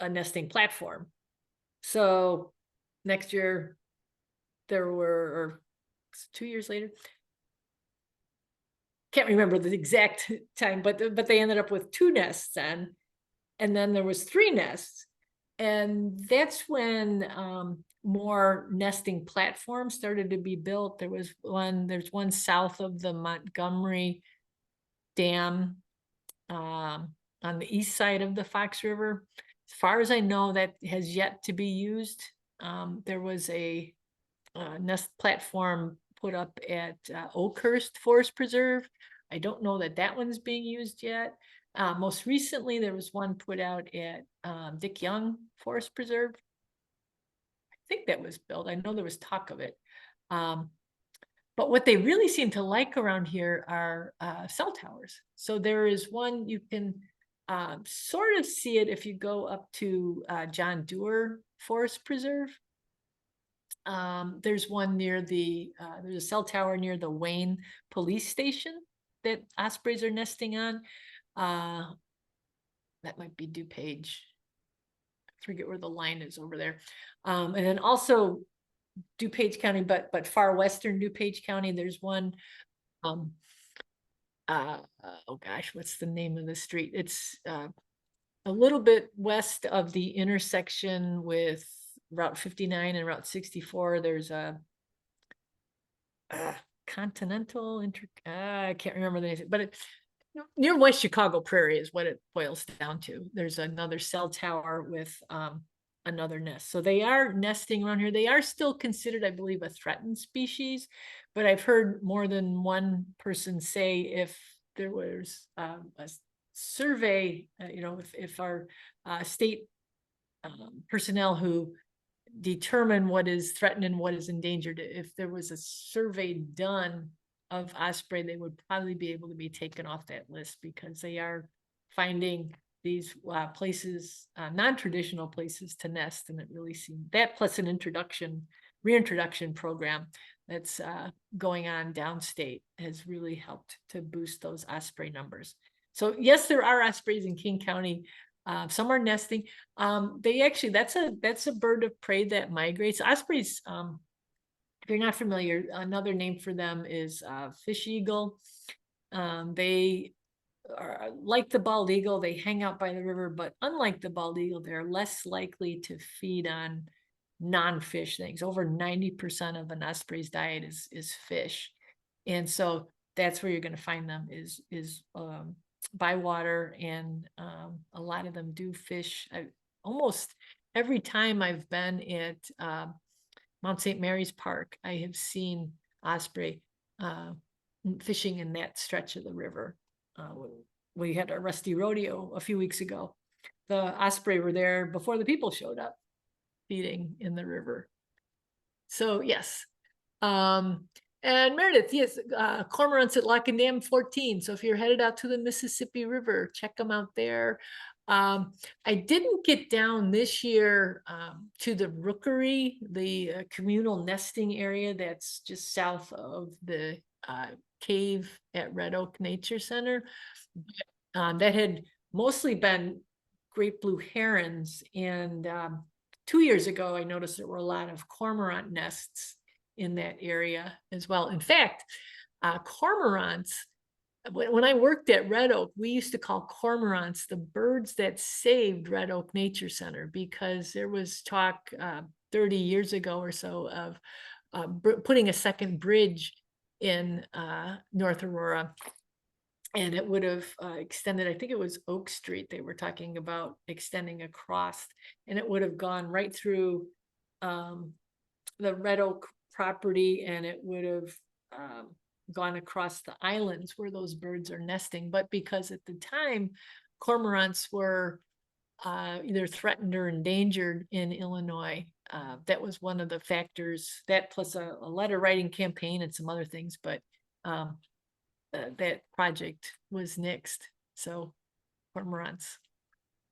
a nesting platform. So next year there were, or 2 years later, can't remember the exact time, but they ended up with 2 nests then, and then there was 3 nests, and that's when more nesting platforms started to be built. There's one south of the Montgomery Dam on the east side of the Fox River. As far as I know, that has yet to be used. There was a nest platform put up at Oakhurst Forest Preserve. I don't know that that one's being used yet. Most recently, there was one put out at Dick Young Forest Preserve. I think that was built. I know there was talk of it. But what they really seem to like around here are cell towers. So there is one, you can sort of see it if you go up to John Dewar Forest Preserve. There's one near there's a cell tower near the Wayne Police Station that ospreys are nesting on. That might be DuPage. I forget where the line is over there. And then also DuPage County, but far western DuPage County, there's one. Oh gosh, what's the name of the street? It's a little bit west of the intersection with Route 59 and Route 64. There's a Continental I can't remember the name, but it near West Chicago Prairie is what it boils down to. There's another cell tower with another nest. So they are nesting around here. They are still considered, I believe, a threatened species, but I've heard more than one person say if there was a survey, you know, if our state personnel who determine what is threatened and what is endangered, if there was a survey done of osprey, they would probably be able to be taken off that list because they are finding these places, non-traditional places to nest. And it really seemed that, plus an reintroduction program that's going on downstate, has really helped to boost those osprey numbers. So yes, there are ospreys in King County. Some are nesting. They actually, that's a bird of prey that migrates. Ospreys, if you're not familiar, another name for them is fish eagle. They are like the bald eagle. They hang out by the river, but unlike the bald eagle, they're less likely to feed on non-fish things. Over 90% of an osprey's diet is fish, and so that's where you're going to find them is by water, and a lot of them do fish. Almost every time I've been at Mount St. Mary's Park, I have seen osprey fishing in that stretch of the river. We had a Rusty Rodeo a few weeks ago. The osprey were there before the people showed up feeding in the river. So yes. And Meredith, yes, cormorants at Lock and Dam 14. So if you're headed out to the Mississippi River, check them out there. I didn't get down this year to the Rookery, the communal nesting area that's just south of the cave at Red Oak Nature Center. That had mostly been great blue herons. And 2 years ago, I noticed there were a lot of cormorant nests in that area as well. In fact, cormorants, when I worked at Red Oak, we used to call cormorants the birds that saved Red Oak Nature Center, because there was talk 30 years ago or so of putting a second bridge in North Aurora. And it would have extended, I think it was Oak Street they were talking about extending across, and it would have gone right through the Red Oak property, and it would have gone across the islands where those birds are nesting. But because at the time cormorants were either threatened or endangered in Illinois, that was one of the factors, that plus a letter writing campaign and some other things. But that project was nixed. So cormorants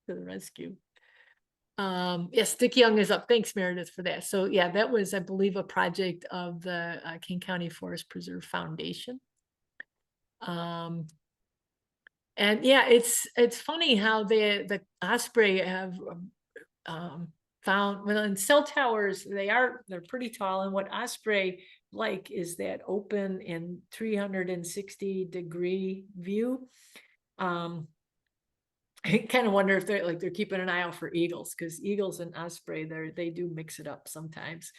to the rescue. Yes, Dick Young is up. Thanks, Meredith, for that. So yeah, that was, I believe, a project of the King County Forest Preserve Foundation. And yeah, it's funny how the osprey have found, well, in cell towers, they're pretty tall, and what osprey like is that open and 360-degree view. I kind of wonder if they're keeping an eye out for eagles, because eagles and osprey, they do mix it up sometimes.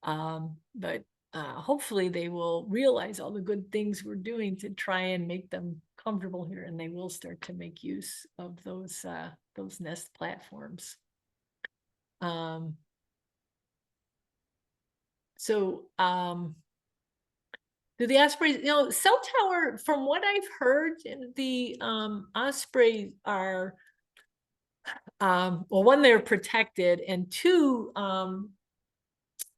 But hopefully they will realize all the good things we're doing to try and make them comfortable here, and they will start to make use of those nest platforms. Do the ospreys, cell tower, from what I've heard, the ospreys are, well, one, they're protected, and two, I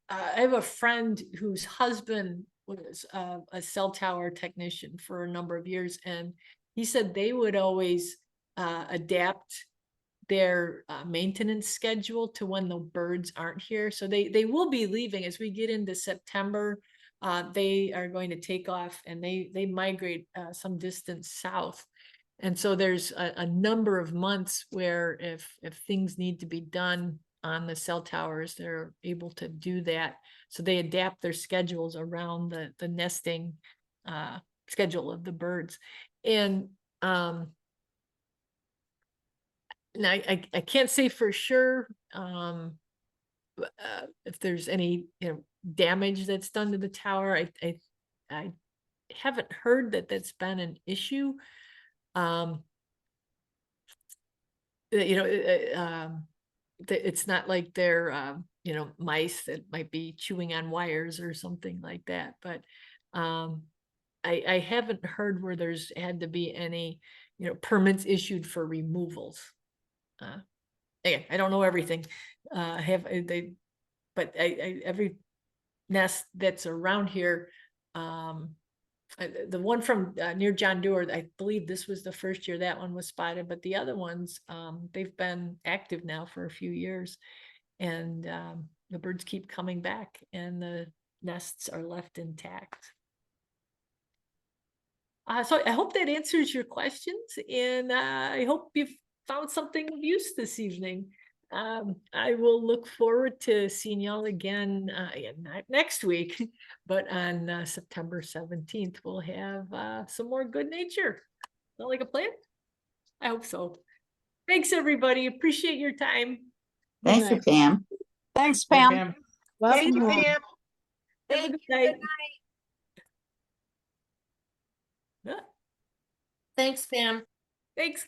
have a friend whose husband was a cell tower technician for a number of years, and he said they would always adapt their maintenance schedule to when the birds aren't here. So they will be leaving as we get into September. They are going to take off, and they migrate some distance south. And so there's a number of months where if things need to be done on the cell towers, they're able to do that. So they adapt their schedules around the nesting schedule of the birds. And now I can't say for sure if there's any damage that's done to the tower. I haven't heard that that's been an issue. It's not like they're mice that might be chewing on wires or something like that. But I haven't heard where there's had to be any permits issued for removals. Again, I don't know everything. But every nest that's around here, the one from near John Dewar, I believe this was the first year that one was spotted, but the other ones, they've been active now for a few years, and the birds keep coming back, and the nests are left intact. So I hope that answers your questions, and I hope you've found something of use this evening. I will look forward to seeing y'all again, not next week, but on September 17th, we'll have some more good nature. Sound like a plan? I hope so. Thanks, everybody. Appreciate your time. Thank you, Pam. Thanks, Pam. Welcome Thank you, home. Pam. Have a good Good night. night. Yeah, Thanks, Pam. thanks.